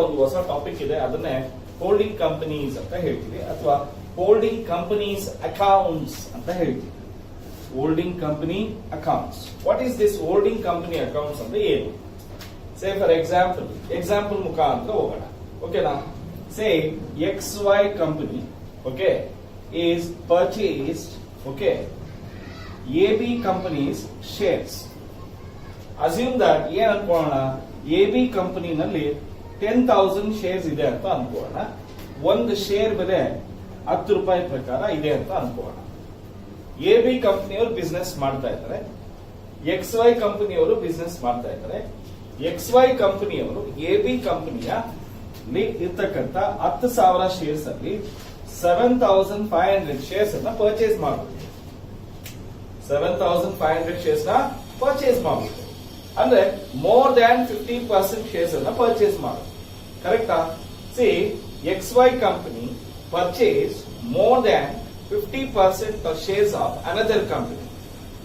ಒಂದು ಹೊಸ ಟಾಪಿಕ್ ಇದೆ, ಅದನ್ನೇ ಹೋಲ್ಡಿಂಗ್ ಕಂಪನೀಸ್ ಅಂತ ಹೇಳ್ತೀವಿ ಅಥವಾ ಹೋಲ್ಡಿಂಗ್ ಕಂಪನೀಸ್ ಅಕೌಂಟ್ಸ್ ಅಂತ ಹೇಳ್ತೀವಿ. Holding company accounts. What is this holding company accounts ಅಂದ್ರೆ ಏನು? ಸೇ ಫಾರ್ ಎಕ್ಸಾಂಪಲ್ ಮುಖಾಂತರ ಹೋಗೋಣ. ಓಕೆನಾ? ಸೇ XY company okay is purchased okay AB companies shares. Assume that ಏನ್ ಅನ್ಕೊಳ್ಳೋಣ, AB ಕಂಪನಿನಲ್ಲಿ 10,000 ಶೇರ್ಸ್ ಇದೆ ಅಂತ ಅನ್ಕೊಳ್ಳೋಣ. ಒಂದು ಶೇರ್ ಬೆಲೆ 10 ರೂಪಾಯಿ ಪ್ರಕಾರ ಇದೆ ಅಂತ ಅನ್ಕೊಳ್ಳೋಣ. AB ಕಂಪನಿಯವರು ಬಿಸ್ನೆಸ್ ಮಾಡ್ತಾ ಇದ್ದಾರೆ, XY ಕಂಪನಿಯವರು ಬಿಸ್ನೆಸ್ ಮಾಡ್ತಾ ಇದ್ದಾರೆ. XY ಕಂಪನಿಯವರು AB ಕಂಪನಿಯ ಇರ್ತಕ್ಕಂಥ 10,000 ಶೇರ್ಸ್ ಅಲ್ಲಿ 7,500 ಶೇರ್ಸ್ ಅನ್ನ ಪರ್ಚೇಸ್ ಮಾಡಬಹುದು. 7,500 ಶೇರ್ಸ್ ನ ಪರ್ಚೇಸ್ ಮಾಡಬಹುದು ಅಂದ್ರೆ ಮೋರ್ ದ್ಯಾನ್ 50% ಶೇರ್ಸ್ ಅನ್ನ ಪರ್ಚೇಸ್ ಮಾಡೋದು. ಕರೆಕ್ಟಾ? C XY company purchase more than 50% of shares of another company.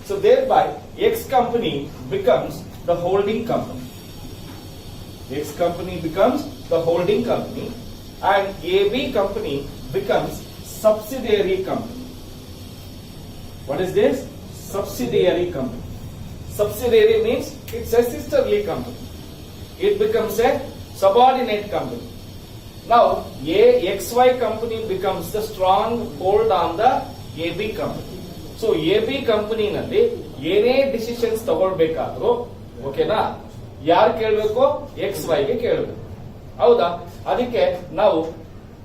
So thereby X company becomes the holding company. X company becomes the holding company and AB company becomes subsidiary company. What is this? Subsidiary company. Subsidiary means it's a sisterly company. It becomes a subordinate company. Now, XY company becomes the strong hold on the AB company. So, AB company ನಲ್ಲಿ ಏನೇ decisions ತಗೊಳ್ಬೇಕಾದ್ರೂ ಓಕೆನಾ, ಯಾರು ಕೇಳಬೇಕು? XY ಗೆ ಕೇಳಬೇಕು. ಹೌದಾ? ಅದಕ್ಕೆ ನಾವು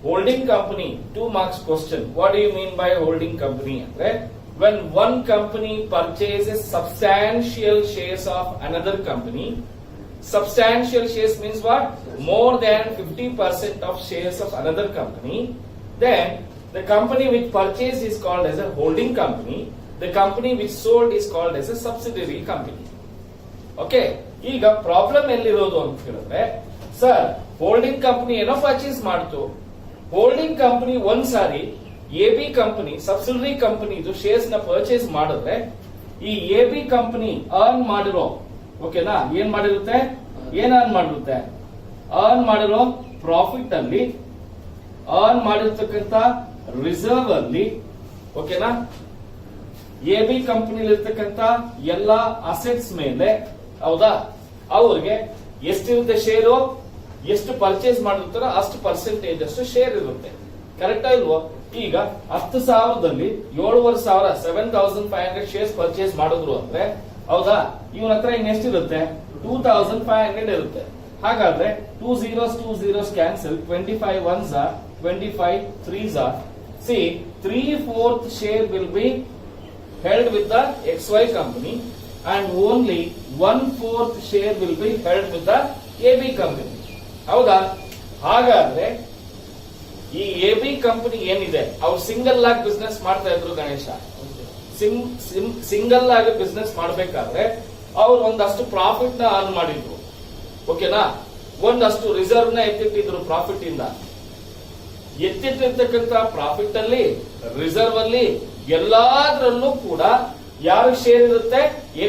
holding company 2 marks question. What do you mean by holding company ಅಂದ್ರೆ when one company purchases substantial shares of another company. Substantial shares means what? More than 50% of shares of another company. Then the company which purchased is called as a holding company. The company which sold is called as a subsidiary company. Okay? ಈಗ problem ಎಲ್ಲಿರೋದು ಅಂತ ಹೇಳಿದ್ರೆ, sir holding company ಏನೋ purchase ಮಾಡ್ತು. Holding company ಒಂದ್ ಸಾರಿ AB company subsidiary ಕಂಪನಿದು shares ನ purchase ಮಾಡಿದ್ರೆ ಈ AB ಕಂಪನಿ ಅರ್ನ್ ಮಾಡಿರೋ ಓಕೆನಾ, ಏನ್ ಮಾಡಿರುತ್ತೆ? ಅರ್ನ್ ಮಾಡಿರೋ ಪ್ರಾಫಿಟ್ ಅಲ್ಲಿ, ಅರ್ನ್ ಮಾಡಿರ್ತಕ್ಕಂಥ ರಿಸರ್ವ್ ಅಲ್ಲಿ ಓಕೆನಾ, AB ಕಂಪನಿಲಿರ್ತಕ್ಕಂಥ ಎಲ್ಲಾ ಅಸೆಟ್ಸ್ ಮೇಲೆ ಹೌದಾ, ಅವ್ರಿಗೆ ಎಷ್ಟಿರುತ್ತೆ ಶೇರು, ಎಷ್ಟು ಪರ್ಚೇಸ್ ಮಾಡಿರ್ತಾರೋ ಅಷ್ಟು ಪರ್ಸೆಂಟೇಜ್ ಅಷ್ಟು ಶೇರ್ ಇರುತ್ತೆ. ಕರೆಕ್ಟಾ ಇಲ್ವೋ? ಈಗ 10,000ದಲ್ಲಿ 7,500 7,500 ಶೇರ್ಸ್ ಪರ್ಚೇಸ್ ಮಾಡಿದ್ರು ಅಂದ್ರೆ ಹೌದಾ, ಇವನ ಹತ್ರ ಇನ್ನೆಷ್ಟಿರುತ್ತೆ? 2,500 ಇರುತ್ತೆ. ಹಾಗಾದ್ರೆ 2 zeros cancel, 25 ones are 25 3s are. See, 3/4 share will be held with the XY company and only 1/4 share will be held with the AB company. ಹೌದಾ? ಹಾಗಾದ್ರೆ ಈ AB ಕಂಪನಿ ಏನಿದೆ ಅವ್ರು ಸಿಂಗಲ್ ಆಗಿ ಬಿಸ್ನೆಸ್ ಮಾಡ್ತಾ ಇದ್ರು ಗಣೇಶ. ಸಿಂಗಲ್ ಆಗಿ ಬಿಸ್ನೆಸ್ ಮಾಡಬೇಕಾದ್ರೆ ಅವ್ರು ಒಂದಷ್ಟು ಪ್ರಾಫಿಟ್ ನ ಅರ್ನ್ ಮಾಡಿದ್ರು ಓಕೆನಾ, ಒಂದಷ್ಟು ರಿಸರ್ವ್ ನ ಎತ್ತಿಟ್ಟಿದ್ರು. ಪ್ರಾಫಿಟ್ ಇಂದ ಎತ್ತಿಟ್ಟಿರ್ತಕ್ಕಂಥ ಪ್ರಾಫಿಟ್ ಅಲ್ಲಿ, ರಿಸರ್ವ್ ಅಲ್ಲಿ ಎಲ್ಲಾದ್ರಲ್ಲೂ ಕೂಡ ಯಾರು ಶೇರ್ ಇರುತ್ತೆ?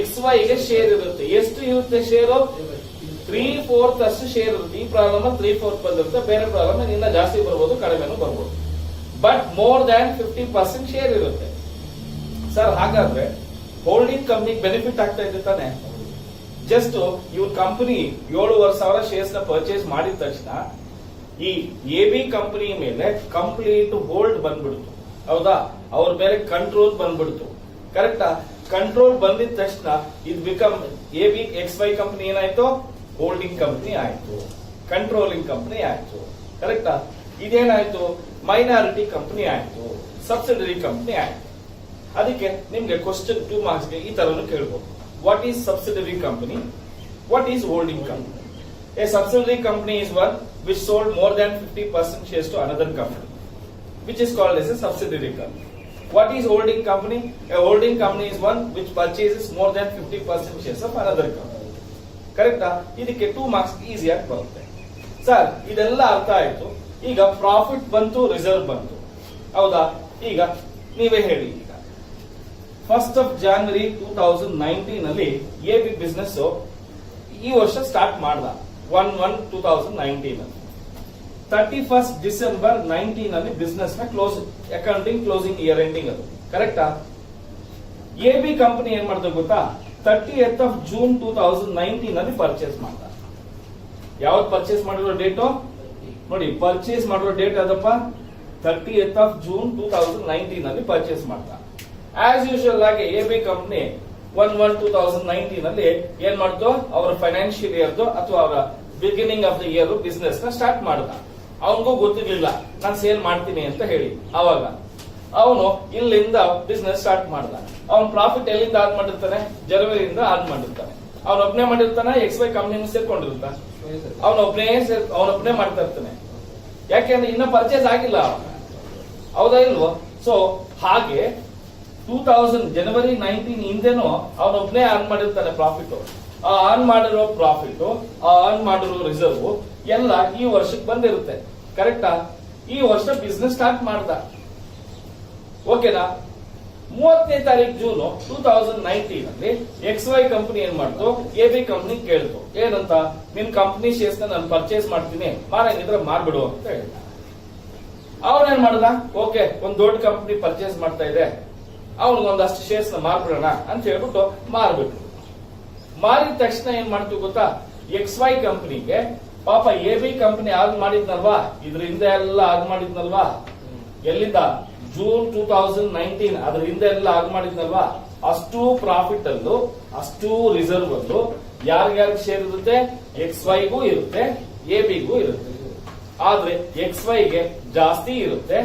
XY ಗೆ ಶೇರ್ ಇರುತ್ತೆ. ಎಷ್ಟು ಇರುತ್ತೆ ಶೇರು? 3/4 ಅಷ್ಟು ಶೇರ್ ಇರುತ್ತೆ. ಈ ಪ್ರಾಬ್ಲಮ್ 3/4 ಬಂದಿರುತ್ತೆ. ಬೇರೆ ಪ್ರಾಬ್ಲಮ್ ಇನ್ನ ಜಾಸ್ತಿ ಬರ್ಬೋದು, ಕಡಿಮೆನೂ ಬರ್ಬೋದು. ಬಟ್ ಮೋರ್ ದ್ಯಾನ್ 50% ಶೇರ್ ಇರುತ್ತೆ. ಸರ್ ಹಾಗಾದ್ರೆ ಹೋಲ್ಡಿಂಗ್ ಕಂಪನಿ ಬೆನಿಫಿಟ್ ಆಗ್ತಾ ಇದೆ ತಾನೆ? ಜಸ್ಟ್ ಇವ್ರ ಕಂಪನಿ 7,500 ಶೇರ್ಸ್ ನ ಪರ್ಚೇಸ್ ಮಾಡಿದ ತಕ್ಷಣ ಈ AB ಕಂಪನಿ ಮೇಲೆ ಕಂಪ್ಲೀಟ್ ಹೋಲ್ಡ್ ಬಂದ್ಬಿಡ್ತು. ಹೌದಾ? ಅವ್ರ ಮೇಲೆ ಕಂಟ್ರೋಲ್ ಬಂದ್ಬಿಡ್ತು. ಕರೆಕ್ಟಾ? ಕಂಟ್ರೋಲ್ ಬಂದಿದ ತಕ್ಷಣ ಇದು ಬಿಕಮ್ XY ಕಂಪನಿ ಏನಾಯ್ತು? ಹೋಲ್ಡಿಂಗ್ ಕಂಪನಿ ಆಯ್ತು, ಕಂಟ್ರೋಲಿಂಗ್ ಕಂಪನಿ ಆಯ್ತು. ಕರೆಕ್ಟಾ? ಇದೇನಾಯ್ತು? ಮೈನಾರಿಟಿ ಕಂಪನಿ ಆಯ್ತು, ಸಬ್ಸಿಡರಿ ಕಂಪನಿ ಆಯ್ತು. ಅದಕ್ಕೆ ನಿಮ್ಗೆ ಕ್ವಶನ್ 2 marks ಗೆ ಈ ತರನು ಕೇಳಬಹುದು. What is subsidiary company? What is holding company? A subsidiary company is one which sold more than 50% shares to another company, which is called as a subsidiary company. What is holding company? A holding company is one which purchases more than 50% shares of another company. ಕರೆಕ್ಟಾ? ಇದಕ್ಕೆ 2 marks easy ಆಗಿ ಬರುತ್ತೆ. Sir ಇದೆಲ್ಲ ಅರ್ಥ ಆಯ್ತು. ಈಗ profit ಬಂತು, reserve ಬಂತು. ಹೌದಾ? ಈಗ ನೀವೇ ಹೇಳಿ. ಈಗ 1st of January 2019 ನಲ್ಲಿ AB ಬಿಸ್ನೆಸ್ ಈ ವರ್ಷ ಸ್ಟಾರ್ಟ್ ಮಾಡ್ದ 1/1/2019 ಅಲ್ಲಿ. 31st ಡಿಸೆಂಬರ್ 19 ಅಲ್ಲಿ ಬಿಸ್ನೆಸ್ ನ close accounting closing year ending ಅದು ಕರೆಕ್ಟಾ. ಎ ಬಿ ಕಂಪನಿ ಏನ್ ಮಾಡ್ತಾರೆ ಗೊತ್ತಾ, 30th of June 2019 ಅಲ್ಲಿ ಪರ್ಚೇಸ್ ಮಾಡ್ತಾರೆ. ಯಾವತ್ತು ಪರ್ಚೇಸ್ ಮಾಡಿರೋ ಡೇಟು ನೋಡಿ, ಪರ್ಚೇಸ್ ಮಾಡಿರೋ ಡೇಟ್ ಅದಪ್ಪ 30th of June 2019 ಅಲ್ಲಿ ಪರ್ಚೇಸ್ ಮಾಡ್ತಾರೆ. ಆಸ್ ಯೂಶುವಲ್ ಆಗಿ ಎ ಬಿ ಕಂಪನಿ 1/1/2019 ಅಲ್ಲಿ ಏನ್ ಮಾಡ್ತು, ಅವರ ಫೈನಾನ್ಷಿಯಲ್ ಇಯರ್ದು ಅಥವಾ ಅವರ beginning of the year business ನ ಸ್ಟಾರ್ಟ್ ಮಾಡ್ದ. ಅವನಿಗೂ ಗೊತ್ತಿರ್ಲಿಲ್ಲ ನಾನು ಸೇಲ್ ಮಾಡ್ತೀನಿ ಅಂತ ಹೇಳಿ. ಅವಾಗ ಅವನು ಇಲ್ಲಿಂದ ಬಿಸ್ನೆಸ್ ಸ್ಟಾರ್ಟ್ ಮಾಡ್ದ. ಅವನ್ ಪ್ರಾಫಿಟ್ ಎಲ್ಲಿಂದ ಆನ್ ಮಾಡಿರ್ತಾನೆ, ಜನವರಿಯಿಂದ ಆನ್ ಮಾಡಿರ್ತಾನೆ. ಅವನೊಬ್ನೇ ಮಾಡಿರ್ತಾನೆ, XY ಕಂಪ್ನಿ ಸೇರ್ಕೊಂಡಿರ್ತಾನೆ, ಅವನೊಬ್ನೇ ಮಾಡ್ತಾ ಇರ್ತಾನೆ. ಯಾಕೆಂದ್ರೆ ಇನ್ನ ಪರ್ಚೇಸ್ ಆಗಿಲ್ಲ, ಹೌದಾ ಇಲ್ವೋ. ಸೊ ಹಾಗೆ 2000 ಜನವರಿ 19 ಹಿಂದೆನೂ ಅವನೊಬ್ನೇ ಆನ್ ಮಾಡಿರ್ತಾನೆ ಪ್ರಾಫಿಟ್. ಆ ಆನ್ ಮಾಡಿರೋ ಪ್ರಾಫಿಟ್, ಆ ಆನ್ ಮಾಡಿರೋ ರಿಸರ್ವ್ ಎಲ್ಲ ಈ ವರ್ಷಕ್ಕೆ ಬಂದಿರುತ್ತೆ. ಕರೆಕ್ಟಾ. ಈ ವರ್ಷ ಬಿಸ್ನೆಸ್ ಸ್ಟಾರ್ಟ್ ಮಾಡ್ದ. ಓಕೆನಾ. 30ನೇ ತಾರೀಕು ಜೂನ್ 2019 ಅಲ್ಲಿ XY ಕಂಪನಿ ಏನ್ ಮಾಡ್ತು, ಎ ಬಿ ಕಂಪನಿ ಕೇಳ್ತು ಏನಂತ, ನಿನ್ ಕಂಪನಿ ಶೇರ್ಸ್ ನಾನು ಪರ್ಚೇಸ್ ಮಾಡ್ತೀನಿ, ಮಾರಂಗಿದ್ರೆ ಮಾರ್ಬಿಡು ಅಂತ ಹೇಳಿದ. ಅವನೇನ್ ಮಾಡ್ದ, ಓಕೆ ಒಂದ್ ದೊಡ್ಡ ಕಂಪನಿ ಪರ್ಚೇಸ್ ಮಾಡ್ತಾ ಇದೆ, ಅವನಿಗೊಂದಷ್ಟು ಶೇರ್ಸ್ ನ ಮಾರ್ಬಿಡೋಣ ಅಂತ ಹೇಳ್ಬಿಟ್ಟು ಮಾರ್ಬಿಟ್ರು. ಮಾರಿದ ತಕ್ಷಣ ಏನ್ ಮಾಡ್ತೀವಿ ಗೊತ್ತಾ, XY ಕಂಪನಿಗೆ ಪಾಪ ಎ ಬಿ ಕಂಪನಿ ಆಗ್ ಮಾಡಿದ್ನಲ್ವಾ, ಇದ್ರ ಹಿಂದೆ ಎಲ್ಲ ಆಗ್ ಮಾಡಿದ್ನಲ್ವಾ, ಎಲ್ಲಿಂದ ಜೂನ್ 2019 ಅದ್ರ ಹಿಂದೆ ಎಲ್ಲ ಆಗ್ ಮಾಡಿದ್ನಲ್ವಾ, ಅಷ್ಟು ಪ್ರಾಫಿಟ್ ಅಲ್ಲೂ ಅಷ್ಟು ರಿಸರ್ವ್ ಅಲ್ಲೂ ಯಾರ್ಯಾರಿಗೆ ಶೇರ್ ಇರುತ್ತೆ, XY ಗೂ ಇರುತ್ತೆ, ಎ ಬಿಗೂ ಇರುತ್ತೆ. ಆದ್ರೆ XY ಗೆ ಜಾಸ್ತಿ ಇರುತ್ತೆ,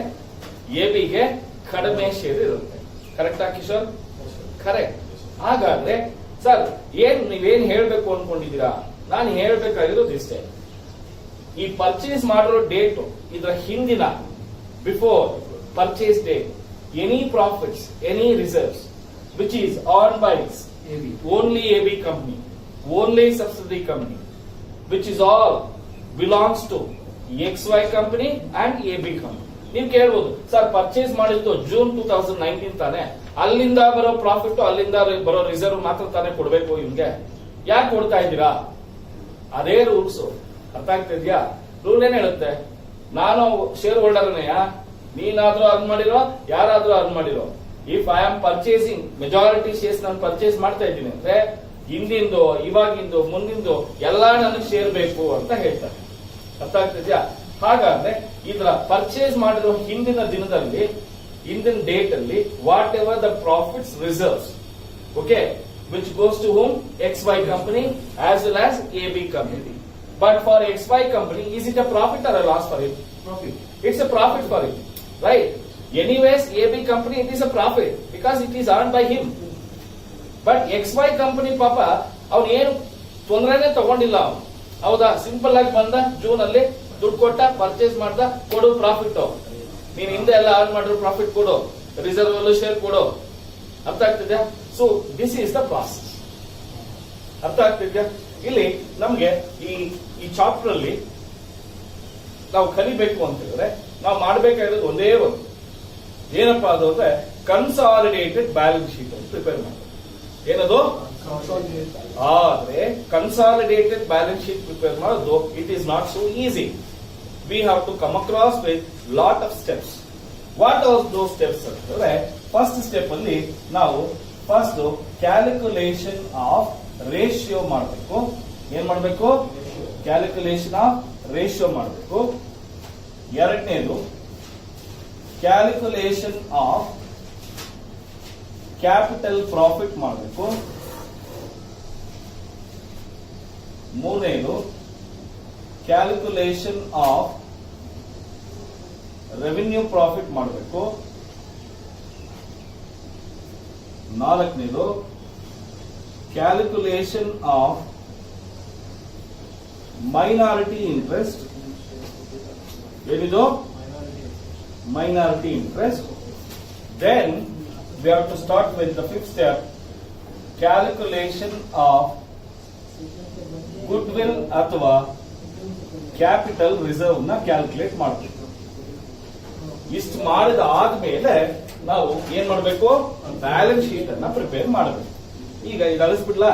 ಎ ಬಿಗೆ ಕಡಿಮೆ ಶೇರ್ ಇರುತ್ತೆ. ಕರೆಕ್ಟಾ ಕಿಶೋರ್? ಕರೆಕ್ಟ್. ಹಾಗಾದ್ರೆ ಸರ್ ನೀವೇನ್ ಹೇಳ್ಬೇಕು ಅನ್ಕೊಂಡಿದ್ದೀರಾ, ನಾನು ಹೇಳ್ಬೇಕಾಗಿರೋದು ಇಷ್ಟೇ. ಈ ಪರ್ಚೇಸ್ ಮಾಡಿರೋ ಡೇಟ್, ಇದರ ಹಿಂದಿನ before purchase date, any profits, any reserves which is owned by only A B company, only subsidiary company, which is all belongs to XY company and A B company. ನೀವು ಕೇಳ್ಬೋದು, sir purchase ಮಾಡಿದ್ದು June 2019 ತಾನೆ, ಅಲ್ಲಿಂದ ಬರೋ profit ಅಲ್ಲಿಂದ ಬರೋ reserve ಮಾತ್ರ ತಾನೇ ಕೊಡ್ಬೇಕು, ಇವ್ಗೆ ಯಾಕೆ ಕೊಡ್ತಾ ಇದ್ದೀರಾ? ಅದೇ ರೂಲ್ಸ್. ಅರ್ಥ ಆಗ್ತಾ ಇದೆಯಾ? ರೂಲ್ ಏನ್ ಹೇಳುತ್ತೆ, ನಾನು ಶೇರ್ ಹೋಲ್ಡರ್ನೆಯಾ, ನೀನಾದ್ರೂ ಅರ್ನ್ ಮಾಡಿರೋ, ಯಾರಾದ್ರೂ ಅರ್ನ್ ಮಾಡಿರೋ, if I am purchasing majority shares ನಾನು ಪರ್ಚೇಸ್ ಮಾಡ್ತಾ ಇದ್ದೀನಿ ಅಂದ್ರೆ ಹಿಂದಿಂದು, ಇವಾಗಿಂದು, ಮುಂದಿಂದು ಎಲ್ಲ ನನಗೆ ಶೇರ್ ಬೇಕು ಅಂತ ಹೇಳ್ತಾರೆ. ಅರ್ಥ ಆಗ್ತಿದ್ಯಾ? ಹಾಗಾದ್ರೆ ಇದರ ಪರ್ಚೇಸ್ ಮಾಡಿರೋ ಹಿಂದಿನ ದಿನದಲ್ಲಿ, ಹಿಂದಿನ ಡೇಟ್ ಅಲ್ಲಿ whatever the profits reserves, okay, which goes to home XY company as well as A B company. But for XY company, is it a profit or a loss for it? Profit. It's a profit for it, right? Anyways, A B company, it is a profit because it is earned by him. But XY company ಪಾಪ ಅವ್ನು ಏನು ತೊಂದರೆನೆ ತಗೊಂಡಿಲ್ಲ. ಹೌದಾ? Simple ಆಗಿ ಬಂದ, June ಅಲ್ಲಿ ದುಡ್ಡು ಕೊಟ್ಟ, ಪರ್ಚೇಸ್ ಮಾಡ್ದ, ಕೊಡು ಪ್ರಾಫಿಟ್. ನೀನ್ ಹಿಂದೆ ಎಲ್ಲ ಅರ್ನ್ ಮಾಡಿರೋ ಪ್ರಾಫಿಟ್ ಕೊಡು, ರಿಸರ್ವ್ ಅಲ್ಲೂ ಶೇರ್ ಕೊಡು. ಅರ್ಥ ಆಗ್ತಿದ್ಯಾ? So this is the process. ಅರ್ಥ ಆಗ್ತಿದ್ಯಾ? ಇಲ್ಲಿ ನಮ್ಗೆ ಈ ಚಾಪ್ಟರ್ ಅಲ್ಲಿ ನಾವು ಕಲಿಬೇಕು ಅಂತ ಹೇಳಿದ್ರೆ ನಾವು ಮಾಡಬೇಕಾಗಿರೋದು ಒಂದೇ ಒಂದು, ಏನಪ್ಪಾ ಅದು ಅಂದ್ರೆ ಕನ್ಸಾಲಿಡೇಟೆಡ್ ಬ್ಯಾಲೆನ್ಸ್ ಶೀಟ್ ಅಂತ ಪ್ರಿಪೇರ್ ಮಾಡೋದು. ಏನದು? ಆದ್ರೆ ಕನ್ಸಾಲಿಡೇಟೆಡ್ ಬ್ಯಾಲೆನ್ಸ್ ಶೀಟ್ ಪ್ರಿಪೇರ್ ಮಾಡೋದು it is not so easy. We have to come across with lot of steps. What are those steps ಅಂತಂದ್ರೆ, ಫಸ್ಟ್ ಸ್ಟೆಪ್ ಅಲ್ಲಿ ನಾವು ಫಸ್ಟ್ ಕ್ಯಾಲ್ಕುಲೇಷನ್ ಆಫ್ ರೇಷಿಯೋ ಮಾಡಬೇಕು. ಏನ್ ಮಾಡಬೇಕು? ಕ್ಯಾಲ್ಕುಲೇಷನ್ ಆಫ್ ರೇಷಿಯೋ ಮಾಡಬೇಕು. ಎರಡನೇದು calculation of capital profit ಮಾಡಬೇಕು. ಮೂರನೇದು ಕ್ಯಾಲ್ಕುಲೇಷನ್ ಆಫ್ ರೆವಿನ್ಯೂ ಪ್ರಾಫಿಟ್ ಮಾಡಬೇಕು. ನಾಲ್ಕನೇದು ಕ್ಯಾಲ್ಕುಲೇಷನ್ ಆಫ್ ಮೈನಾರಿಟಿ ಇಂಟ್ರೆಸ್ಟ್. ಏನಿದು? Minority interest. Then we have to start with the fifth step, calculation of goodwill ಅಥವಾ ಕ್ಯಾಪಿಟಲ್ ರಿಸರ್ವ್ ನ calculate ಮಾಡಬೇಕು. ಇಷ್ಟು ಮಾಡಿದ ಆದ್ಮೇಲೆ ನಾವು ಏನ್ ಮಾಡಬೇಕು? ಬ್ಯಾಲೆನ್ಸ್ ಶೀಟ್ ಅನ್ನ ಪ್ರಿಪೇರ್ ಮಾಡಬೇಕು. ಈಗ ಇದು ಅಳಿಸ್ಬಿಡ್ಲಾ?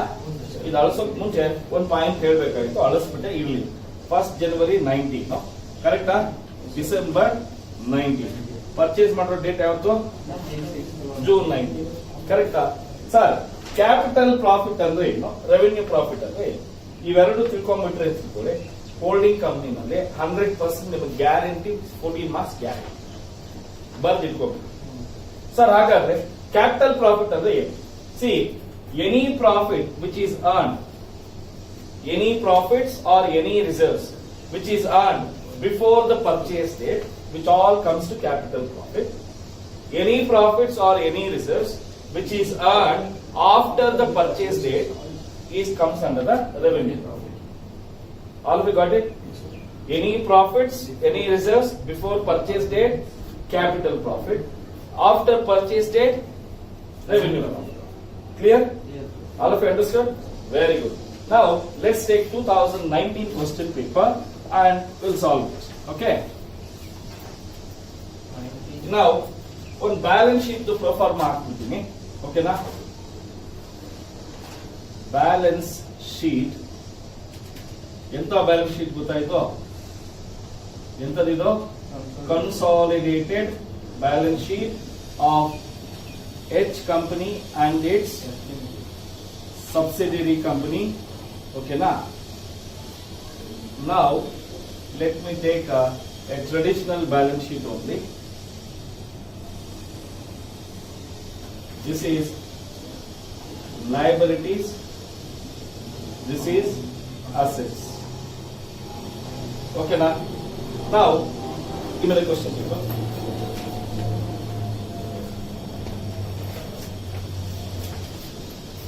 ಇದು ಅಳಿಸೋಕ್ ಮುಂಚೆ ಒಂದು ಪಾಯಿಂಟ್ ಹೇಳ್ಬೇಕಾಗಿತ್ತು, ಅಳಿಸ್ಬಿಟ್ಟೆ ಇರ್ಲಿ. 1st January 19 ಕರೆಕ್ಟಾ? ಡಿಸೆಂಬರ್ 19. ಪರ್ಚೇಸ್ ಮಾಡೋ ಡೇಟ್ ಯಾವತ್ತು? ಜೂನ್ 19. ಕರೆಕ್ಟಾ ಸರ್? ಕ್ಯಾಪಿಟಲ್ ಪ್ರಾಫಿಟ್ ಅಂದ್ರೆ ಏನು, ರೆವೆನ್ಯೂ ಪ್ರಾಫಿಟ್ ಅಂದ್ರೆ ಏನು, ಇವೆರಡು ತಿಳ್ಕೊಂಡ್ಬಿಟ್ರೆ ತಿಳ್ಕೊಳ್ಳಿ. ಹೋಲ್ಡಿಂಗ್ ಕಂಪ್ನಿನಲ್ಲಿ 100% ನಿಮಗೆ ಗ್ಯಾರಂಟಿ 14 ಮಾರ್ಕ್ಸ್ ಗ್ಯಾರಂಟಿ ಬರ್ದಿಟ್ಕೋಬೇಕು ಸರ್. ಹಾಗಾದ್ರೆ ಕ್ಯಾಪಿಟಲ್ ಪ್ರಾಫಿಟ್ ಅಂದ್ರೆ ಏನು? C, any profit which is earn, any profits R any reserves which is earn before the purchase date, which all comes to capital profit. Any profits or any reserves which is earned after the purchase date comes under the revenue profit. All of you got it? Any profits, any reserves before purchase date, capital profit. After purchase date, revenue profit. Clear? Yes. All of you understood? Very good. Now let's take 2019 question paper and we'll solve it. Okay? Now, on balance sheet the pro forma ಹಾಕ್ಬಿಡ್ತೀನಿ. ಓಕೆನಾ? Balance sheet ಎಂತ balance sheet ಗೊತ್ತಾಯ್ತು? ಎಂತದಿದು? Consolidated balance sheet of H company and its subsidiary company. ಓಕೆನಾ? Now, let me take a traditional balance sheet only. This is liabilities, this is assets. Okay now? Now, give me the question paper.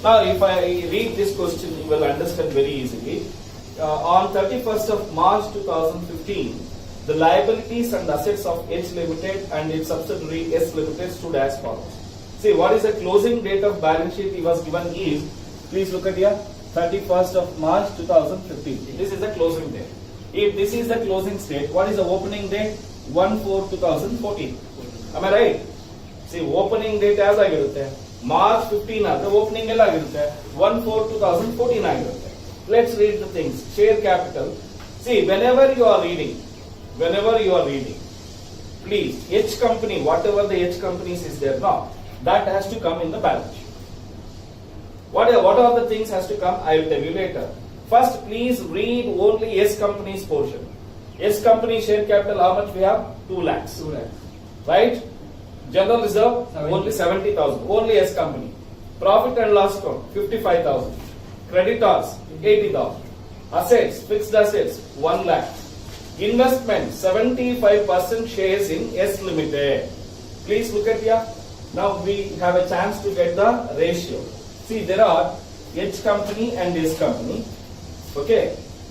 Now, if I read this question, you will understand very easily. On 31st of March 2015, the liabilities and assets of H Limited and its subsidiary S Limited stood as follows. See, what is the closing date of balance sheet he was given is, please look at here, 31st of March 2015. This is the closing date. If this is the closing date, what is the opening date? 1/4/2014. Am I right? See, opening date as ಆಗಿರುತ್ತೆ March 15 ಆದ್ರೆ opening ಎಲ್ಲ ಆಗಿರುತ್ತೆ 1/4/2014 ಆಗಿರುತ್ತೆ. Let's read the things. Share capital. See, whenever you are reading, please, H company, whatever the H companies is there now, that has to come in the balance sheet. What are the things has to come? I will tell you later. First, please read only S company's portion. S company share capital, how much we have? 2 lakhs. 2 lakhs. Right? General reserve, only 70,000. Only S company. Profit and loss account, 55,000. Creditors, 80,000. Assets, fixed assets, 1 lakh. Investment, 75% shares in S Limited. Please look at here. Now we have a chance to get the ratio. See, there are H company and S company. Okay.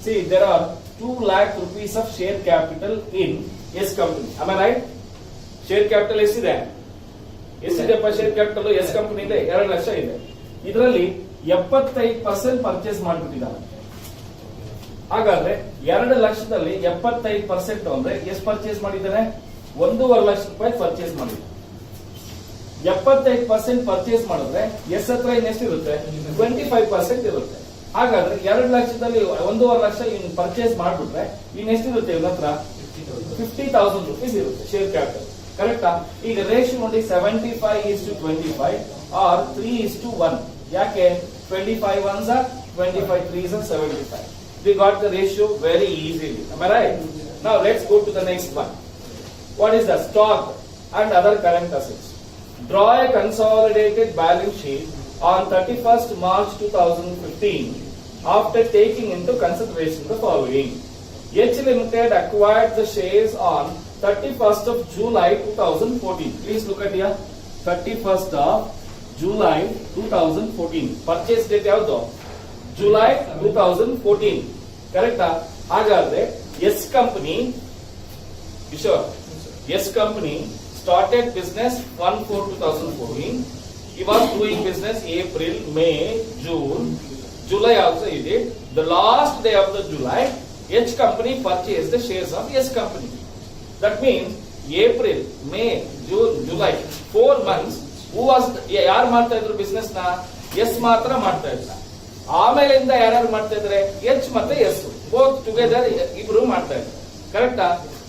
See, there are 2 lakh rupees of share capital in S company. Am I right? Share capital ಎಷ್ಟಿದೆ? ಎಷ್ಟಿದೆಪ್ಪ share capital S company ಇದೆ 2 ಲಕ್ಷ ಇದೆ. ಇದರಲ್ಲಿ 75% purchase ಮಾಡಿಬಿಟ್ಟಿದ್ದಾರೆ. ಹಾಗಾದ್ರೆ 2 ಲಕ್ಷದಲ್ಲಿ 75% ಅಂದ್ರೆ ಎಷ್ಟು purchase ಮಾಡಿದ್ದಾನೆ? 1.5 ಲಕ್ಷ ರೂಪಾಯಿ ಪರ್ಚೇಸ್ ಮಾಡಿದ್ದಾನೆ. 75% ಪರ್ಚೇಸ್ ಮಾಡಿದ್ರೆ ಎಸ್ ಹತ್ರ ಇನ್ನೆಷ್ಟಿರುತ್ತೆ? 25% ಇರುತ್ತೆ. ಹಾಗಾದ್ರೆ 2 ಲಕ್ಷದಲ್ಲಿ 1.5 ಲಕ್ಷ ಇನ್ ಪರ್ಚೇಸ್ ಮಾಡ್ಬಿಟ್ರೆ ಇನ್ನೆಷ್ಟಿರುತ್ತೆ ಇವನ ಹತ್ರ? 50,000 rupees ಇರುತ್ತೆ ಶೇರ್ ಕ್ಯಾಪಿಟಲ್. ಕರೆಕ್ಟಾ? ಈಗ ರೇಷಿಯೋ ನೋಡಿ 75:25 ಆರ್ 3:1. ಯಾಕೆ? 25 ones are 25 3s are 75. We got the ratio very easily. Am I right? Now let's go to the next one. What is the stock and other current assets? Draw a consolidated balance sheet on 31st March 2015 after taking into consideration the following. H Limited acquired the shares on 31st of July 2014. Please look at here. 31st of July 2014. Purchase date ಯಾವುದು? July 2014. ಕರೆಕ್ಟಾ? ಹಾಗಾದ್ರೆ S company, S company started business 1/4/2014. He was doing business April, May, June, July also he did. The last day of the July, H company purchased the shares of S company. That means April, May, June, July, 4 months. Who was ಯಾರು ಮಾಡ್ತಾ ಇದ್ರು business ನ? S ಮಾತ್ರ ಮಾಡ್ತಾ ಇದ್ದ. ಆಮೇಲಿಂದ ಯಾರು ಮಾಡ್ತಾ ಇದ್ರೆ? ಎಚ್ ಮತ್ತೆ ಎಸ್ ಬೋತ್ ಟುಗೆದರ್ ಇಬ್ರು ಮಾಡ್ತಾ ಇದ್ರು. ಕರೆಕ್ಟಾ?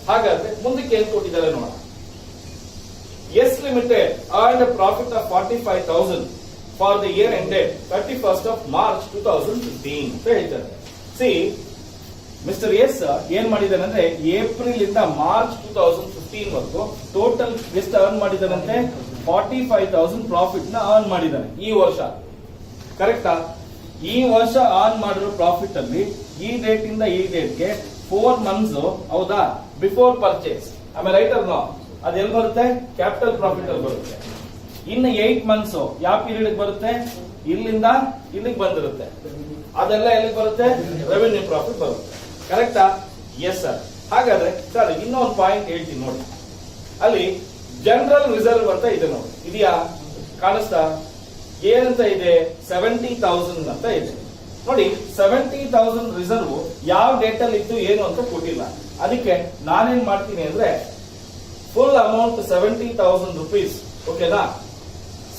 ಹಾಗಾದ್ರೆ ಮುಂದಕ್ಕೆ ಏನ್ ಕೊಟ್ಟಿದ್ದಾರೆ ನೋಡೋಣ. S limited earned a profit of 45,000 for the year ended 31st of March 2015 ಅಂತ ಹೇಳ್ತಾರೆ. ಸಿ ಮಿಸ್ಟರ್ ಎಸ್ ಏನ್ ಮಾಡಿದಾನೆ ಅಂದ್ರೆ ಏಪ್ರಿಲ್ ಇಂದ ಮಾರ್ಚ್ 2015 ವರೆಗೂ ಟೋಟಲ್ ಎಷ್ಟು ಅರ್ನ್ ಮಾಡಿದಾನಂತೆ 45,000 ಪ್ರಾಫಿಟ್ ನ ಅರ್ನ್ ಮಾಡಿದ್ದಾನೆ ಈ ವರ್ಷ. ಕರೆಕ್ಟಾ? ಈ ವರ್ಷ ಅರ್ನ್ ಮಾಡಿರೋ ಪ್ರಾಫಿಟ್ ಅಲ್ಲಿ ಈ ಡೇಟ್ ಇಂದ ಈ ಡೇಟ್ಗೆ 4 ಮಂತ್ಸ್ ಹೌದಾ ಬಿಫೋರ್ ಪರ್ಚೇಸ್. ಆಮೇಲೆ ರೈಟರ್ ನೋ ಅದು ಎಲ್ಲಿ ಬರುತ್ತೆ? ಕ್ಯಾಪಿಟಲ್ ಪ್ರಾಫಿಟ್ ಅಲ್ಲಿ ಬರುತ್ತೆ. ಇನ್ನು 8 ಮಂತ್ಸ್ ಯಾವ ಪೀರಿಯಡ್ ಬರುತ್ತೆ? ಇಲ್ಲಿಂದ ಇಲ್ಲಿಗೆ ಬಂದಿರುತ್ತೆ. ಅದೆಲ್ಲ ಎಲ್ಲಿಗೆ ಬರುತ್ತೆ? ರೆವೆನ್ಯೂ ಪ್ರಾಫಿಟ್ ಬರುತ್ತೆ. ಕರೆಕ್ಟಾ? Yes sir. ಹಾಗಾದ್ರೆ ಸರ್ ಇನ್ನೊಂದು ಪಾಯಿಂಟ್ ಹೇಳ್ತೀನಿ ನೋಡಿ. ಅಲ್ಲಿ ಜನರಲ್ ರಿಸರ್ವ್ ಅಂತ ಇದೆ ನೋಡಿ, ಇದೆಯಾ? ಕಾಣಿಸ್ತಾ? ಏನಂತ ಇದೆ? 70,000 ಅಂತ ಇದೆ ನೋಡಿ. 70,000 ರಿಸರ್ವ್ ಯಾವ ಡೇಟ್ ಅಲ್ಲಿ ಇತ್ತು ಏನು ಅಂತ ಕೊಟ್ಟಿಲ್ಲ. ಅದಕ್ಕೆ ನಾನೇನ್ ಮಾಡ್ತೀನಿ ಅಂದ್ರೆ ಫುಲ್ ಅಮೌಂಟ್ 70,000 rupees. ಓಕೆನಾ?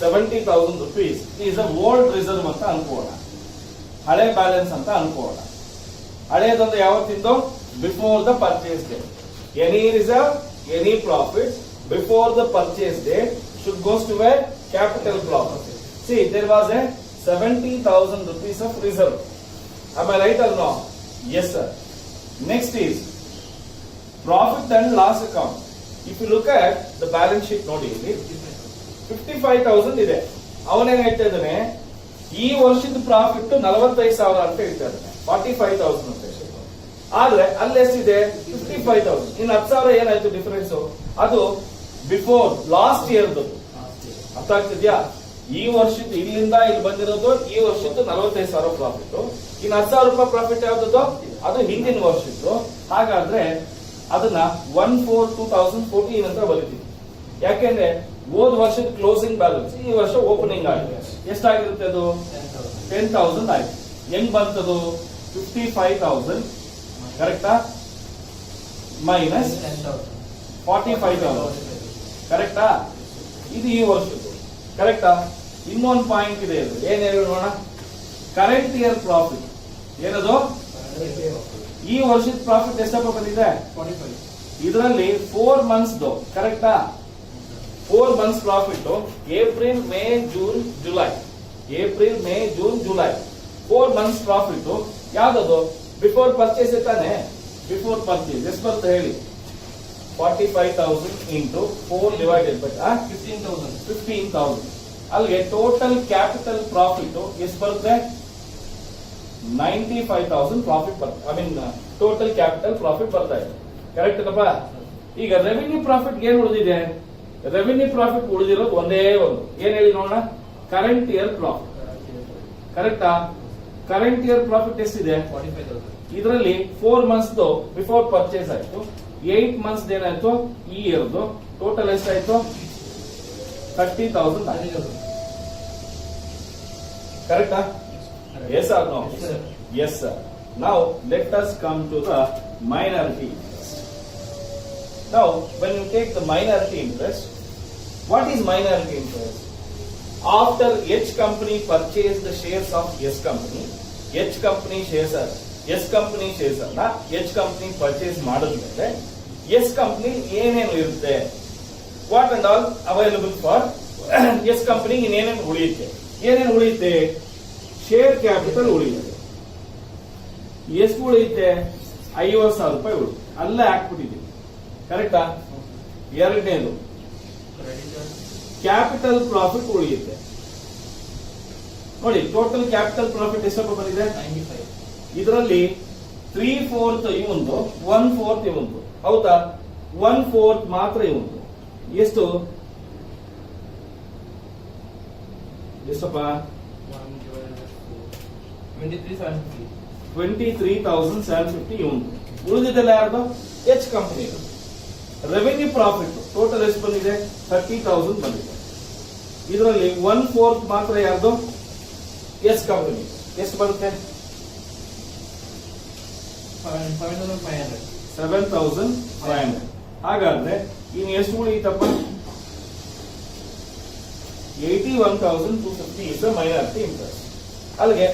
70,000 rupees is a old reserve ಅಂತ ಅನ್ಕೋಣ, ಹಳೆ ಬ್ಯಾಲೆನ್ಸ್ ಅಂತ ಅನ್ಕೋಣ. ಹಳೇದಂದ್ರೆ ಯಾವತ್ತಿಂದು? Before the purchase date. Any reserve, any profit before the purchase date should goes to a capital profit. See there was a 70,000 rupees of reserve. Am I right or no? Yes sir. Next is profit and loss account. If you look at the balance sheet ನೋಡಿ, ಇಲ್ಲಿ 55,000 ಇದೆ. ಅವನೇನ್ ಹೇಳ್ತಾ ಇದ್ದಾನೆ? ಈ ವರ್ಷದ profit 45,000 ಅಂತ ಹೇಳ್ತಾ ಇದ್ದಾನೆ. 45,000 ಅಂತ ಹೇಳ್ತಾ. ಆದ್ರೆ ಅಲ್ಲಿ ಎಷ್ಟಿದೆ? 55,000. ಇನ್ನು 10,000 ಏನಾಯ್ತು ಡಿಫರೆನ್ಸ್? ಅದು ಬಿಫೋರ್ ಲಾಸ್ಟ್ ಇಯರ್ದು. ಅರ್ಥ ಆಗ್ತಿದ್ಯಾ? ಈ ವರ್ಷದ ಇಲ್ಲಿಂದ ಇಲ್ಲಿ ಬಂದಿರೋದು ಈ ವರ್ಷದ್ದು 45,000 ಪ್ರಾಫಿಟ್. ಇನ್ನು 10,000 ರೂಪಾಯಿ ಪ್ರಾಫಿಟ್ ಯಾವ್ದು? ಅದು ಹಿಂದಿನ ವರ್ಷದ್ದು. ಹಾಗಾದ್ರೆ ಅದನ್ನ 1/4/2014 ಅಂತ ಬರೀತೀವಿ. ಯಾಕೆಂದ್ರೆ ಹೋದ ವರ್ಷದ ಕ್ಲೋಸಿಂಗ್ ಬ್ಯಾಲೆನ್ಸ್ ಈ ವರ್ಷ ಓಪನಿಂಗ್ ಆಗಿದೆ. ಎಷ್ಟಾಗಿರುತ್ತೆ? ಅದು 10,000 ಆಯ್ತು. ಹೆಂಗ್ ಬಂತದು? 55,000 ಕರೆಕ್ಟಾ ಮೈನಸ್ 45,000 ಕರೆಕ್ಟಾ? ಇದು ಈ ವರ್ಷದ್ದು. ಕರೆಕ್ಟಾ? ಇನ್ನೊಂದು ಪಾಯಿಂಟ್ ಇದೆ. ಏನ್ ಹೇಳೋಣ? ಕರೆಂಟ್ ಇಯರ್ ಪ್ರಾಫಿಟ್ ಏನದು? ಈ ವರ್ಷದ ಪ್ರಾಫಿಟ್ ಎಷ್ಟಪ್ಪ ಬಂದಿದೆ? 45. ಇದರಲ್ಲಿ 4 ಮಂತ್ಸ್ ಕರೆಕ್ಟಾ? 4 months profit April May June July. April May June July 4 months profit ಯಾವ್ದದು? ಬಿಫೋರ್ ಪರ್ಚೇಸ್ ತಾನೆ. ಬಿಫೋರ್ ಪರ್ಚೇಸ್ ಎಷ್ಟು ಬರುತ್ತೆ ಹೇಳಿ? 45,000 ಇಂಟು 4 ಡಿವೈಡೆಡ್ ಬೈ 15,000. ಅಲ್ಲಿಗೆ ಟೋಟಲ್ ಕ್ಯಾಪಿಟಲ್ ಪ್ರಾಫಿಟ್ ಎಷ್ಟು ಬರುತ್ತೆ? 95,000 ಪ್ರಾಫಿಟ್ ಬರುತ್ತೆ. I mean total capital profit ಬರ್ತಾ ಇದೆ. ಕರೆಕ್ಟ್ ಅಪ್ಪ? ಈಗ ರೆವಿನ್ಯೂ ಪ್ರಾಫಿಟ್ ಏನ್ ಉಳಿದಿದೆ? ರೆವಿನ್ಯೂ ಪ್ರಾಫಿಟ್ ಉಳಿದಿರೋದು ಒಂದೇ ಒಂದು. ಏನ್ ಹೇಳಿ ನೋಡೋಣ? Current year profit. ಕರೆಕ್ಟಾ? ಕರೆಂಟ್ ಇಯರ್ ಪ್ರಾಫಿಟ್ ಎಷ್ಟಿದೆ? 45,000. ಇದರಲ್ಲಿ 4 ಮಂತ್ಸ್ ಬಿಫೋರ್ ಪರ್ಚೇಸ್ ಆಯ್ತು, 8 ಮಂತ್ಸ್ ಏನಾಯ್ತು ಈ ಇಯರ್ದು. ಟೋಟಲ್ ಎಷ್ಟಾಯ್ತು? 30,000 ಆಯ್ತು. ಕರೆಕ್ಟಾ? Yes or no? Yes sir. Yes sir. Now let us come to the minority interest. Now when you take the minority interest, what is minority interest? After H company purchased the shares of S company, H company shares are S company shares ಅನ್ನ H company purchase ಮಾಡಿದ್ಮೇಲೆ S company ಏನೇನು ಇರುತ್ತೆ? What and all available for S company ಏನೇನು ಉಳಿಯುತ್ತೆ? ಏನೇನು ಉಳಿಯುತ್ತೆ? Share capital ಉಳಿಯುತ್ತೆ. ಎಷ್ಟು ಉಳಿಯುತ್ತೆ? 50,000 ರೂಪಾಯಿ ಉಳಿಯುತ್ತೆ. ಅಲ್ಲೇ ಹಾಕ್ಬಿಟ್ಟಿದ್ದೀವಿ. ಕರೆಕ್ಟಾ? ಎರಡನೇದು ಕ್ಯಾಪಿಟಲ್ ಪ್ರಾಫಿಟ್ ಉಳಿಯುತ್ತೆ ನೋಡಿ. ಟೋಟಲ್ ಕ್ಯಾಪಿಟಲ್ ಪ್ರಾಫಿಟ್ ಎಷ್ಟಪ್ಪ ಬಂದಿದೆ? 95. ಇದರಲ್ಲಿ 3/4 ಇವಂದು, 1/4 ಇವಂದು. ಹೌದಾ? 1/4 ಮಾತ್ರ ಇವಂದು. ಎಷ್ಟು? ಎಷ್ಟಪ್ಪ? 23,750 ಇವಂದು. ಉಳಿದಿದ್ದೆಲ್ಲ ಯಾರ್ದು? H company. Revenue profit total ಎಷ್ಟು ಬಂದಿದೆ? 30,000 ಬಂದಿದೆ. ಇದರಲ್ಲಿ 1/4 ಮಾತ್ರ ಯಾರ್ದು? S company. ಎಷ್ಟು ಬರುತ್ತೆ? 7,500. ಹಾಗಾದ್ರೆ ಇನ್ನು ಎಷ್ಟು ಉಳಿಯಿತಪ್ಪ? 81,250 ಇಸ್ ದ ಮೈನಾರಿಟಿ ಇಂಟ್ರೆಸ್ಟ್. ಅಲ್ಲಿಗೆ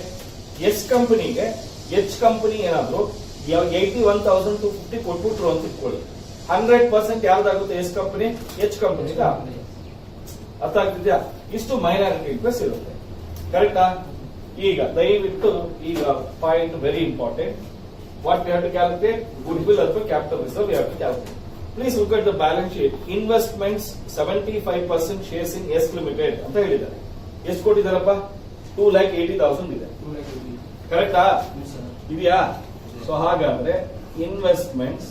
ಎಸ್ ಕಂಪನಿಗೆ ಎಚ್ ಕಂಪನಿ ಏನಾದ್ರು 81,250 ಕೊಟ್ಬಿಟ್ರು ಅಂತ ಇಟ್ಕೊಳ್ಳಿ. 100% ಯಾವ್ದಾಗುತ್ತೆ? S company, H company. ಅರ್ಥ ಆಗ್ತಿದ್ಯಾ? ಇಷ್ಟು ಮೈನಾರಿಟಿ ಇಂಟ್ರೆಸ್ಟ್ ಇರುತ್ತೆ. ಕರೆಕ್ಟಾ? ಈಗ ದಯವಿಟ್ಟು ಈಗ point very important. What we have to calculate? Goodwill ಅಥವಾ capital reserve we have to calculate. Please look at the balance sheet. Investments 75% shares in S limited ಅಂತ ಹೇಳಿದ್ದಾರೆ. ಎಷ್ಟು ಕೊಟ್ಟಿದ್ದಾರಪ್ಪ? 2,80,000 ಇದೆ. ಕರೆಕ್ಟಾ? ಇದೆಯಾ? ಸೊ ಹಾಗಾದ್ರೆ ಇನ್ವೆಸ್ಟ್ಮೆಂಟ್ಸ್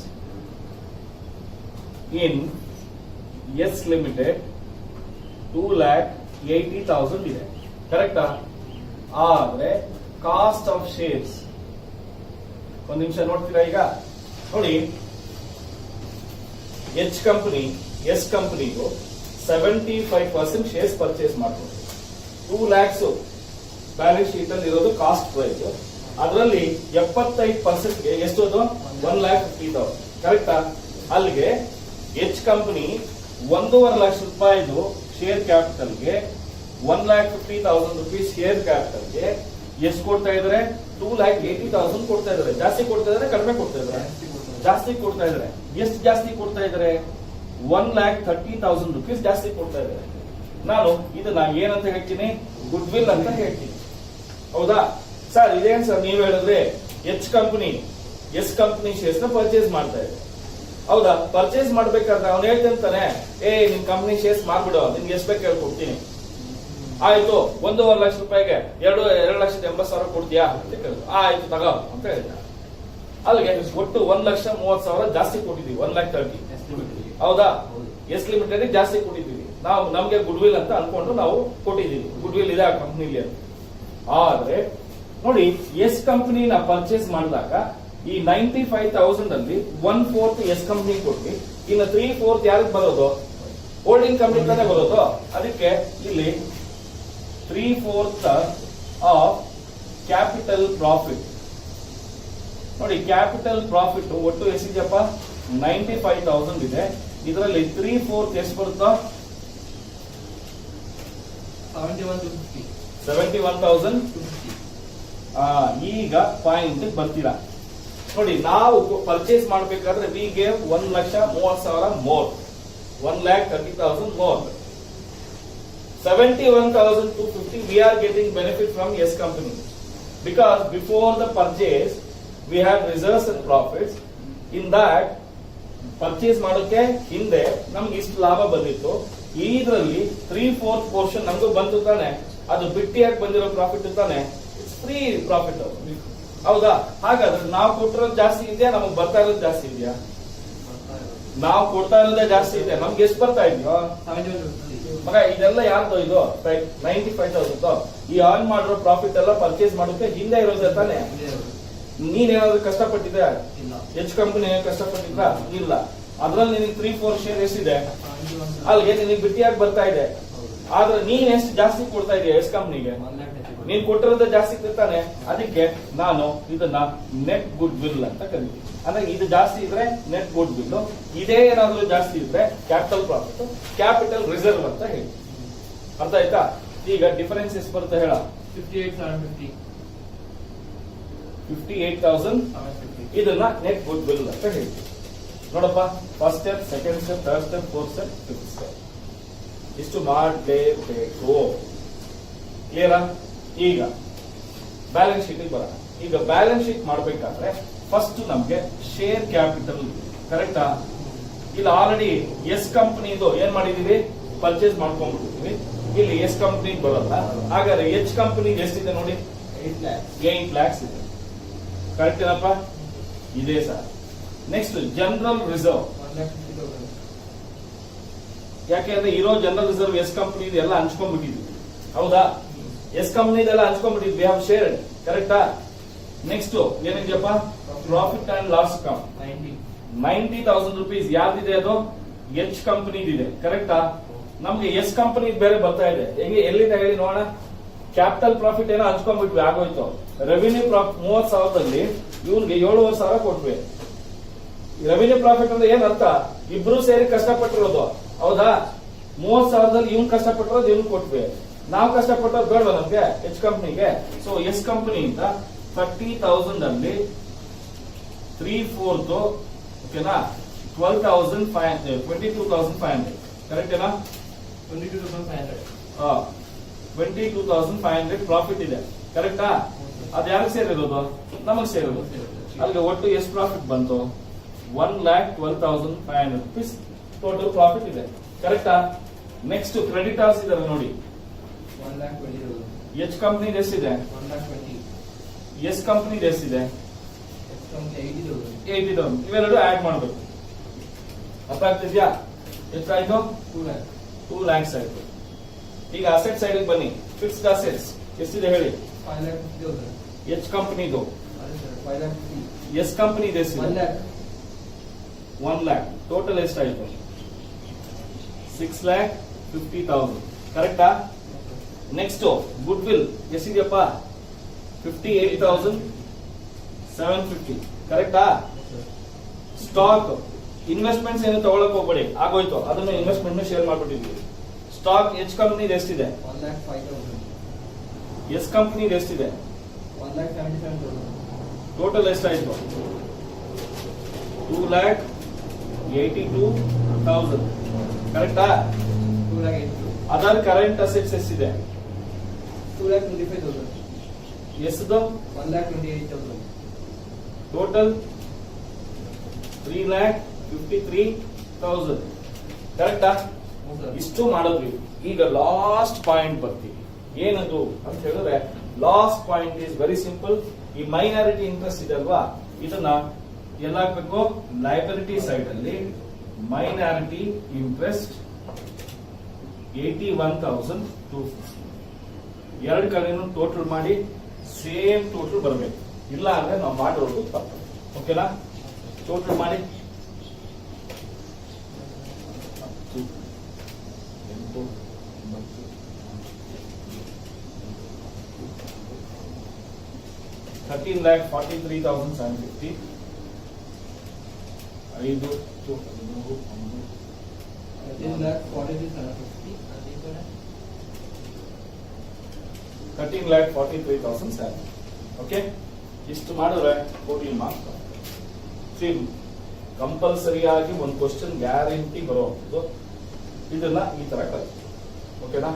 ಇನ್ ಎಸ್ ಲಿಮಿಟೆಡ್ 2,80,000 ಇದೆ. ಕರೆಕ್ಟಾ? ಆದ್ರೆ ಕಾಸ್ಟ್ ಆಫ್ ಶೇರ್ಸ್ ಒಂದ್ ನಿಮಿಷ ನೋಡ್ತೀರಾ? ಈಗ ನೋಡಿ, ಎಚ್ ಕಂಪನಿ ಎಸ್ ಕಂಪನಿಗೂ 75% ಶೇರ್ಸ್ ಪರ್ಚೇಸ್ ಮಾಡ್ಕೊಂಡು 2 lakhs ಬ್ಯಾಲೆನ್ಸ್ ಶೀಟ್ ಅಲ್ಲಿ ಇರೋದು ಕಾಸ್ಟ್ ಪ್ರೈಸ್. ಅದರಲ್ಲಿ 75% ಎಷ್ಟು? 1,50,000. ಕರೆಕ್ಟಾ? ಅಲ್ಲಿಗೆ ಎಚ್ ಕಂಪನಿ 1.5 ಲಕ್ಷ ರೂಪಾಯಿದು ಶೇರ್ ಕ್ಯಾಪಿಟಲ್ಗೆ 1,50,000 rupees ಶೇರ್ ಕ್ಯಾಪಿಟಲ್ಗೆ ಎಷ್ಟು ಕೊಡ್ತಾ ಇದಾರೆ? 2,80,000 ಕೊಡ್ತಾ ಇದಾರೆ. ಜಾಸ್ತಿ ಕೊಡ್ತಾ ಇದಾರೆ, ಕಡಿಮೆ ಕೊಡ್ತಾ ಇದಾರೆ? ಜಾಸ್ತಿ ಕೊಡ್ತಾ ಇದಾರೆ. ಎಷ್ಟು ಜಾಸ್ತಿ ಕೊಡ್ತಾ ಇದಾರೆ? 1,30,000 rupees ಜಾಸ್ತಿ ಕೊಡ್ತಾ ಇದಾರೆ. ನಾನು ಇದನ್ನ ಏನಂತ ಹೇಳ್ತೀನಿ? ಗುಡ್ ವಿಲ್ ಅಂತ ಹೇಳ್ತೀನಿ. ಹೌದಾ ಸರ್? ಇದೇನ್ ಸರ್ ನೀವ್ ಹೇಳಿದ್ರೆ H company S company shares ನ ಪರ್ಚೇಸ್ ಮಾಡ್ತಾ ಇದೆ. ಹೌದಾ? ಪರ್ಚೇಸ್ ಮಾಡ್ಬೇಕಾದ್ರೆ ಅವ್ನು ಹೇಳ್ತಾನೆ, ನಿಮ್ ಕಂಪನಿ ಶೇರ್ಸ್ ಮಾಡ್ಬಿಡು, ನಿನ್ಗೆ ಎಷ್ಟು ಬೇಕು ಹೇಳ್ಕೊಡ್ತೀನಿ. ಆಯ್ತು, 1.5 ಲಕ್ಷ ರೂಪಾಯಿಗೆ 2,80,000 ಕೊಡ್ತೀಯಾ ಅಂತ ಕೇಳಿದ್ರು. ಆಯ್ತು ತಗೋ ಅಂತ ಹೇಳ್ತಾರೆ. ಅಲ್ಲಿಗೆ ಒಟ್ಟು 1,30,000 ಜಾಸ್ತಿ ಕೊಟ್ಟಿದೀವಿ. 1,30,000. ಹೌದಾ? ಎಸ್ ಲಿಮಿಟೆಡ್ ಜಾಸ್ತಿ ಕೊಟ್ಟಿದ್ದೀವಿ ನಾವು. ನಮ್ಗೆ ಗುಡ್ ವಿಲ್ ಅಂತ ಅನ್ಕೊಂಡು ನಾವು ಕೊಟ್ಟಿದ್ದೀವಿ. ಗುಡ್ ವಿಲ್ ಇದೆ ಆ ಕಂಪ್ನಿಲಿ ಅಂತ. ಆದ್ರೆ ನೋಡಿ, ಎಸ್ ಕಂಪನಿನ ಪರ್ಚೇಸ್ ಮಾಡಿದಾಗ ಈ 95,000 ಅಲ್ಲಿ 1/4 ಎಸ್ ಕಂಪನಿ ಕೊಟ್ಟಿ, ಇನ್ನು 3/4 ಯಾರಿಗೆ ಬರೋದು? ಹೋಲ್ಡಿಂಗ್ ಕಂಪನಿ ತಾನೇ ಬರೋದು. ಅದಕ್ಕೆ ಇಲ್ಲಿ 3/4 ಆಫ್ ಕ್ಯಾಪಿಟಲ್ ಪ್ರಾಫಿಟ್. ನೋಡಿ, ಕ್ಯಾಪಿಟಲ್ ಪ್ರಾಫಿಟ್ ಒಟ್ಟು ಎಷ್ಟಿದೆಯಪ್ಪ? 95,000 ಇದೆ. ಇದರಲ್ಲಿ 3/4 ಎಷ್ಟು ಬರುತ್ತಾ? 71,250. ಈಗ ಪಾಯಿಂಟ್ ಬರ್ತೀರಾ ನೋಡಿ. ನಾವು ಪರ್ಚೇಸ್ ಮಾಡಬೇಕಾದ್ರೆ we gave 1,30,000 more, 1,30,000 more. 71,250 we are getting benefit from yes company, because before the purchase we had reserves and profits. In that purchase ಮಾಡೋಕೆ ಹಿಂದೆ ನಮ್ಗೆ ಇಷ್ಟು ಲಾಭ ಬಂದಿತ್ತು. ಇದರಲ್ಲಿ 3/4 ಪೋರ್ಷನ್ ನಮಗೂ ಬಂತು ತಾನೆ. ಅದು ಬಿಟ್ಟಿಯಾಗಿ ಬಂದಿರೋ ಪ್ರಾಫಿಟ್ ತಾನೆ, ಇಟ್ಸ್ ಫ್ರೀ ಪ್ರಾಫಿಟ್. ಹೌದಾ? ಹಾಗಾದ್ರೆ ನಾವು ಕೊಟ್ಟಿರೋದು ಜಾಸ್ತಿ ಇದೆಯಾ, ನಮಗ್ ಬರ್ತಾ ಇರೋದು ಜಾಸ್ತಿ ಇದೆಯಾ? ನಾವು ಕೊಡ್ತಾ ಇರೋದೇ ಜಾಸ್ತಿ ಇದೆ. ನಮ್ಗೆ ಎಷ್ಟು ಬರ್ತಾ ಇದೆಯೋ? ಮಗ ಇದೆಲ್ಲ ಯಾರ್ದು? ಇದು 95,000. ಈ ಅರ್ನ್ ಮಾಡಿರೋ ಪ್ರಾಫಿಟ್ ಎಲ್ಲ ಪರ್ಚೇಸ್ ಮಾಡೋಕೆ ಹಿಂದೆ ಇರೋದೇ ತಾನೆ. ನೀನೇನಾದ್ರೂ ಕಷ್ಟಪಟ್ಟಿದ್ದೆ? H company ಕಷ್ಟಪಟ್ಟಿದ್ರ? ಇಲ್ಲ. ಅದ್ರಲ್ಲಿ ನಿನಗೆ 3/4 ಶೇರ್ ಎಷ್ಟಿದೆ? ಅಲ್ಲಿಗೆ ನಿನಗೆ ಬಿಟ್ಟಿಯಾಗಿ ಬರ್ತಾ ಇದೆ. ಆದ್ರೆ ನೀನ್ ಎಷ್ಟು ಜಾಸ್ತಿ ಕೊಡ್ತಾ ಇದೀಯ ಎಸ್ ಕಂಪನಿಗೆ? ನೀನ್ ಕೊಟ್ಟಿರೋದೇ ಜಾಸ್ತಿ ಇರ್ತಾನೆ. ಅದಕ್ಕೆ ನಾನು ಇದನ್ನ ನೆಟ್ ಗುಡ್ ವಿಲ್ ಅಂತ ಕರಿತೀನಿ. ಅಂದ್ರೆ ಇದು ಜಾಸ್ತಿ ಇದ್ರೆ ನೆಟ್ ಗುಡ್ ವಿಲ್, ಇದೇ ಏನಾದ್ರೂ ಜಾಸ್ತಿ ಇದ್ರೆ ಕ್ಯಾಪಿಟಲ್ ಪ್ರಾಫಿಟ್, ಕ್ಯಾಪಿಟಲ್ ರಿಸರ್ವ್ ಅಂತ ಹೇಳಿ. ಅರ್ಥ ಆಯ್ತಾ? ಈಗ ಡಿಫರೆನ್ಸ್ ಎಷ್ಟು ಬರುತ್ತೆ ಹೇಳ? 58,750. ಇದನ್ನ ನೆಟ್ ಗುಡ್ ವಿಲ್ ಅಂತ ಹೇಳ್ತೀವಿ. ನೋಡಪ್ಪ, first step, second step, third step, fourth step, fifth step ಇಷ್ಟು ಮಾಡಲೇಬೇಕು. ಕ್ಲಿಯರಾ? ಈಗ ಬ್ಯಾಲೆನ್ಸ್ ಶೀಟ್ ಬರೋಣ. ಈಗ ಬ್ಯಾಲೆನ್ಸ್ ಶೀಟ್ ಮಾಡಬೇಕಾದ್ರೆ ಫಸ್ಟ್ ನಮ್ಗೆ ಶೇರ್ ಕ್ಯಾಪಿಟಲ್. ಕರೆಕ್ಟಾ? ಇಲ್ಲಿ ಆಲ್ರೆಡಿ ಎಸ್ ಕಂಪನಿದು ಏನ್ ಮಾಡಿದೀವಿ? ಪರ್ಚೇಸ್ ಮಾಡ್ಕೊಂಡ್ಬಿಟ್ಟಿದೀವಿ. ಇಲ್ಲಿ ಎಸ್ ಕಂಪನಿ ಬರೋಲ್ಲ. ಹಾಗಾದ್ರೆ ಎಚ್ ಕಂಪನಿ ಎಷ್ಟಿದೆ ನೋಡಿ? 8 lakhs ಇದೆ. ಕರೆಕ್ಟ್ ಏನಪ್ಪ? ಇದೆ ಸರ್. Next general reserve. ಯಾಕೆಂದ್ರೆ ಇರೋ ಜನರಲ್ ರಿಸರ್ವ್ ಎಸ್ ಕಂಪನಿ ಎಲ್ಲ ಹಂಚ್ಕೊಂಡ್ಬಿಟ್ಟಿದ್ವಿ. ಹೌದಾ? ಎಸ್ ಕಂಪನಿದೆಲ್ಲ ಹಂಚ್ಕೊಂಡ್ಬಿಟ್ಟಿದ್ವಿ. We have shared. ಕರೆಕ್ಟಾ? ನೆಕ್ಸ್ಟ್ ಏನಿದೆಯಪ್ಪ? Profit and loss account 90,000 rupees. ಯಾವ್ದಿದೆ ಅದು? ಎಚ್ ಕಂಪನಿದಿದೆ. ಕರೆಕ್ಟಾ? ನಮ್ಗೆ ಎಸ್ ಕಂಪನಿ ಬೇರೆ ಬರ್ತಾ ಇದೆ. ಹೆಂಗೆ? ಎಲ್ಲಿಂದ ಹೇಳಿ ನೋಡೋಣ. ಕ್ಯಾಪಿಟಲ್ ಪ್ರಾಫಿಟ್ ಏನೋ ಹಂಚ್ಕೊಂಡ್ಬಿಟ್ವಿ, ಆಗೋಯ್ತು. ರೆವಿನ್ಯೂ ಪ್ರಾಫಿಟ್ 30,000ದಲ್ಲಿ ಇವ್ರಿಗೆ 7,500 ಕೊಟ್ವಿ. ರೆವಿನ್ಯೂ ಪ್ರಾಫಿಟ್ ಅಂದ್ರೆ ಏನ್ ಅರ್ಥ? ಇಬ್ರು ಸೇರಿ ಕಷ್ಟಪಟ್ಟಿರೋದು. ಹೌದಾ? 30,000ದಲ್ಲಿ ಇವ್ನ್ ಕಷ್ಟಪಟ್ಟಿರೋದು ಇವ್ನ್ ಕೊಟ್ವಿ. ನಾವು ಕಷ್ಟಪಟ್ಟೋದು ಬೇಡವಾ ನಮ್ಗೆ ಎಚ್ ಕಂಪನಿಗೆ? ಸೊ ಎಸ್ ಕಂಪನಿಯಿಂದ 30,000 ಅಲ್ಲಿ 3/4 ಓಕೆನಾ 22,500 ಕರೆಕ್ಟ್ ಏನಾ? 22,500. 22,500 ಪ್ರಾಫಿಟ್ ಇದೆ ಕರೆಕ್ಟಾ? ಅದು ಯಾರಿಗೆ ಸೇರಿರೋದು? ನಮಗೆ ಸೇರಿರೋದು. ಅಲ್ಲಿಗೆ ಒಟ್ಟು ಎಷ್ಟು ಪ್ರಾಫಿಟ್ ಬಂತು? 1,12,500 rupees ಟೋಟಲ್ ಪ್ರಾಫಿಟ್ ಇದೆ ಕರೆಕ್ಟಾ? ನೆಕ್ಸ್ಟ್ ಕ್ರೆಡಿಟರ್ಸ್ ಇದಾರೆ ನೋಡಿ. 1,20,000. ಎಚ್ ಕಂಪನಿ ಎಷ್ಟಿದೆ? 1,20,000. ಎಸ್ ಕಂಪನಿ ಎಷ್ಟಿದೆ? X company 80,000. 80,000. ಇವೆರಡು ಆಡ್ ಮಾಡಬೇಕು. ಅರ್ಥ ಆಗ್ತಿದ್ಯಾ? ಎಷ್ಟಾಯ್ತು? 2 lakh. 2 lakhs ಆಯ್ತು. ಈಗ ಅಸೆಟ್ ಸೈಡ್ ಬನ್ನಿ. ಫಿಕ್ಸ್ಡ್ ಅಸೆಟ್ಸ್ ಎಷ್ಟಿದೆ ಹೇಳಿ? 5,50,000. ಎಚ್ ಕಂಪನಿದು. ಅದೇ ಸರ್ 5,50,000. ಎಸ್ ಕಂಪನಿ 1 ಎಷ್ಟಿದೆ? lakh. 1 lakh. ಟೋಟಲ್ ಎಷ್ಟಾಯ್ತು? 6,50,000 ಕರೆಕ್ಟಾ? Next good will ಎಷ್ಟಿದೆಯಪ್ಪ? 58,750 ಕರೆಕ್ಟಾ? ಸ್ಟಾಕ್ ಇನ್ವೆಸ್ಟ್ಮೆಂಟ್ಸ್ ಏನು ತಗೊಳಕ್ ಹೋಗ್ಬೇಡಿ, ಆಗೋಯ್ತು. ಅದನ್ನ ಇನ್ವೆಸ್ಟ್ಮೆಂಟ್ ಶೇರ್ ಮಾಡ್ಬಿಟ್ಟಿದ್ವಿ. ಸ್ಟಾಕ್ ಎಚ್ ಕಂಪನಿ ಎಷ್ಟಿದೆ? 1,05,000. ಎಸ್ ಕಂಪನಿ ಎಷ್ಟಿದೆ? 1,77,000. ಟೋಟಲ್ ಎಷ್ಟಾಯ್ತು? 2,82,000 ಕರೆಕ್ಟಾ? 2,82,000. ಅದರ್ ಕರೆಂಟ್ ಅಸೆಟ್ಸ್ ಎಷ್ಟಿದೆ? 2,25,000. ಎಸ್ದು? 1,28,000. ಟೋಟಲ್ 3,53,000 ಕರೆಕ್ಟಾ? ಹೌದು ಸರ್. ಇಷ್ಟು ಮಾಡಿದ್ವಿ. ಈಗ ಲಾಸ್ಟ್ ಪಾಯಿಂಟ್ ಬರ್ತೀವಿ. ಏನದು ಅಂತ ಹೇಳಿದ್ರೆ last point is very simple. ಈ ಮೈನಾರಿಟಿ ಇಂಟ್ರೆಸ್ಟ್ ಇದೆ ಅಲ್ವಾ, ಇದನ್ನ ಎಲ್ಲಾಗಬೇಕು? ಲೈಬಿಲಿಟಿ ಸೈಡ್ ಅಲ್ಲಿ ಮೈನಾರಿಟಿ ಇಂಟ್ರೆಸ್ಟ್ 81,250. ಎರಡು ಕಡೆನೂ ಟೋಟಲ್ ಮಾಡಿ ಸೇಮ್ ಟೋಟಲ್ ಬರಬೇಕು. ಇಲ್ಲ ಅಂದ್ರೆ ನಾವು ಮಾಡಿರೋದು ತಪ್ಪು. ಓಕೆನಾ? ಟೋಟಲ್ ಮಾಡಿ 13,43,750. 13,43,750. ಓಕೆ, ಇಷ್ಟು ಮಾಡಿದ್ರೆ ಟೋಟಲ್ ಮಾರ್ಕ್ಸ್. ಕಂಪಲ್ಸರಿಯಾಗಿ ಒಂದು ಕ್ವಶನ್ ಗ್ಯಾರಂಟಿ ಬರುವಂಥದ್ದು. ಇದನ್ನ ಈ ತರ ಕಲಿಸಿ. ಓಕೆನಾ?